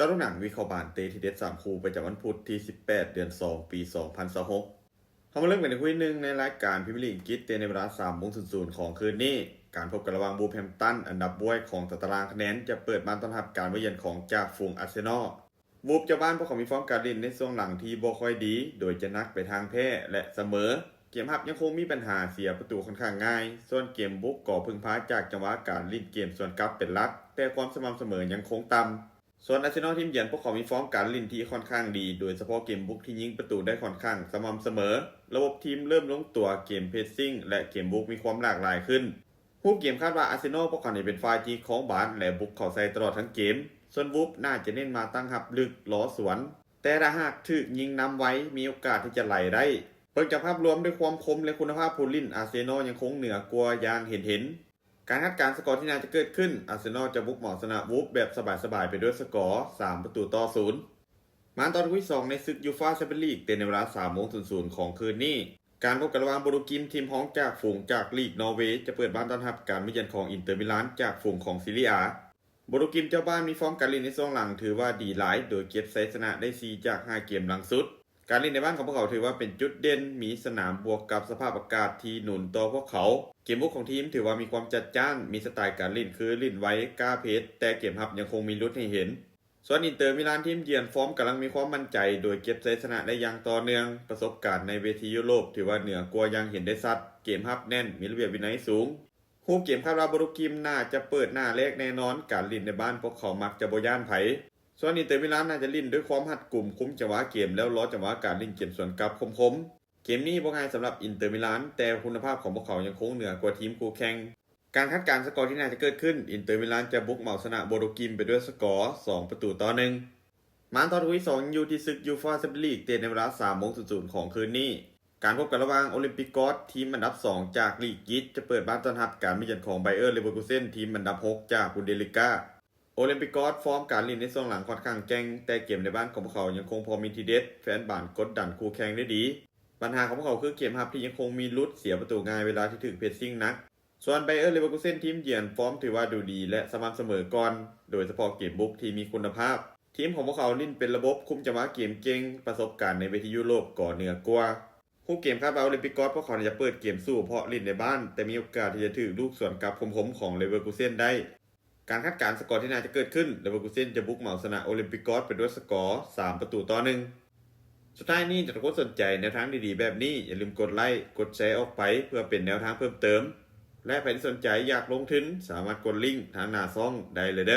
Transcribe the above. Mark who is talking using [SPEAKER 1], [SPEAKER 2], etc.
[SPEAKER 1] จอดูหนังวิเคราะห์บานเตทีเด็ด3คู่ประจำวันพุธที่18เดือน2ปี2026เขามาเริ่มกันในคู่หนึ่งในรายการพรีเมียร์ลีกอังกฤษในเวลา3:00ของคืนนี้การพบกันระหว่างบูฟแฮมป์ตันอันดับบวยของตารางคะแนนจะเปิดบ้านต้อนรับการมาเยือนของจ่าฝูงอาร์เซนอลบูฟเจ้าบ้านพวกเขามีฟอร์มการเล่นในช่วงหลังที่บ่ค่อยดีโดยจะนักไปทางแพ้และเสมอเกมรับยังคงมีปัญหาเสียประตูค่อนข้างง่ายส่วนเกมบุกก่อพึ่งพาจากจังหวะการเล่นเกมส่วนกลับเป็นหลักแต่ความสม่ำเสมอยังคงต่ำส่วนอาร์เซนอลทีมเยือนพวกเขามีฟอร์มการเล่นที่ค่อนข้างดีโดยเฉพาะเกมบุกที่ยิงประตูได้ค่อนข้างสม่ำเสมอระบบทีมเริ่มลงตัวเกมเพสซิ่งและเกมบุกมีความหลากหลายขึ้นผู้เกมคาดว่าอาร์เซนอลพวกเขาเป็นฝ่ายที่ของบาสและบุกเข้าใส่ตลอดทั้งเกมส่วนวูฟน่าจะเน้นมาตั้งรับลึกล้อสวนแต่ถ้าหากถูกยิงนำไว้มีโอกาสที่จะไหลได้เปิดจากภาพรวมด้วยความคมและคุณภาพผู้เล่นอาร์เซนอลยังคงเหนือกว่าอย่างเห็นการคาดการณ์สกอร์ที่น่าจะเกิดขึ้นอาร์เซนอลจะบุกเหมาะชนะวูฟแบบสบายๆไปด้วยสกอร์3-0มาตอนที่2ในศึกยูฟ่าแชมเปี้ยนลีกในเวลา3:00ของคืนนี้การพบกันระหว่างโบรูกิมทีมฮ้องจากฝูงจากลีกนอร์เวย์จะเปิดบ้านต้อนรับการมาเยือนของอินเตอร์มิลานจากฝูงของซีเรียโบรูกิมเจ้าบ้านมีฟอร์มการเล่นในช่วงหลังถือว่าดีหลายโดยเก็บชัยชนะได้4จาก5เกมหลังสุดการเล่นในบ้านของพวกเขาถือว่าเป็นจุดเด่นมีสนามบวกกับสภาพอากาศที่หนุนต่อพวกเขาเกมบุกของทีมถือว่ามีความจัดจ้านมีสไตล์การเล่นคือเล่นไว้กล้าเพชรแต่เกมรับยังคงมีลุ้นให้เห็นส่วนอินเตอร์มิลานทีมเยือนฟอร์มกำลังมีความมั่นใจโดยเก็บชัยชนะได้อย่างต่อเนื่องประสบการณ์ในเวทียุโรปถือว่าเหนือกว่ายังเห็นได้ชัดเกมรับแน่นมีระเบียบวินัยสูงคู่เกมคาดว่าโบรูกิมน่าจะเปิดหน้าแรกแน่นอนการเล่นในบ้านพวกเขามักจะบ่ย่านไผส่วนอินเตอร์มิลานน่าจะเล่นด้วยความหัดกลุ่มคุ้มจังหวะเกมแล้วล้อจังหวะการเล่นเกมส่วนกลับคมเกมนี้บ่ง่ายสำหรับอินเตอร์มิลานแต่คุณภาพของพวกเขายังคงเหนือกว่าทีมคู่แข่งการคาดการณ์สกอร์ที่น่าจะเกิดขึ้นอินเตอร์มิลานจะบุกเหมาชนะโบรูกิมไปด้วยสกอร์2-1มาตอนที่2อยู่ที่ศึกยูฟ่าแชมเปี้ยนลีกในเวลา3:00ของคืนนี้การพบกันระหว่างโอลิมปิกกอสทีมอันดับ2จากลีกยิตจะเปิดบ้านต้อนรับการมาเยือนของไบเออร์เลเวอร์คูเซ่นทีมอันดับ6จากบุนเดสลิก้าโอลิมปิกกอสฟอร์มการเล่นในช่วงหลังค่อนข้างแกร่งแต่เกมในบ้านของพวกเขายังคงพอมีทีเด็ดแฟนบ้านกดดันคู่แข่งได้ดีปัญหาของพวกเขาคือเกมรับที่ยังคงมีลุดเสียประตูง่ายเวลาที่ถึงเพสซิ่งนักส่วนไบเออร์เลเวอร์คูเซ่นทีมเยือนฟอร์มถือว่าดูดีและสม่ำเสมอก่อนโดยเฉพาะเกมบุกที่มีคุณภาพทีมของพวกเขาเล่นเป็นระบบคุมจังหวะเกมเก่งประสบการณ์ในเวทียุโรปก่อเหนือกว่าคู่เกมคาดว่าโอลิมปิกกอสพวกเขาจะเปิดเกมสู้เพราะเล่นในบ้านแต่มีโอกาสที่จะถือลูกส่วนกลับคมๆของเลเวอร์คูเซ่นได้การคาดการณ์สกอร์ที่น่าจะเกิดขึ้นเลเวอร์คูเซ่นจะบุกเหมาชนะโอลิมปิกกอสไปด้วยสกอร์3-1สุดท้ายนี้ถ้าทุกคนสนใจแนวทางดีๆแบบนี้อย่าลืมกดไลค์กดแชร์ออกไปเพื่อเป็นแนวทางเพิ่มเติมและใครที่สนใจอยากลงทุนสามารถกดลิงก์ทางหน้าช่องได้เลยเด้อ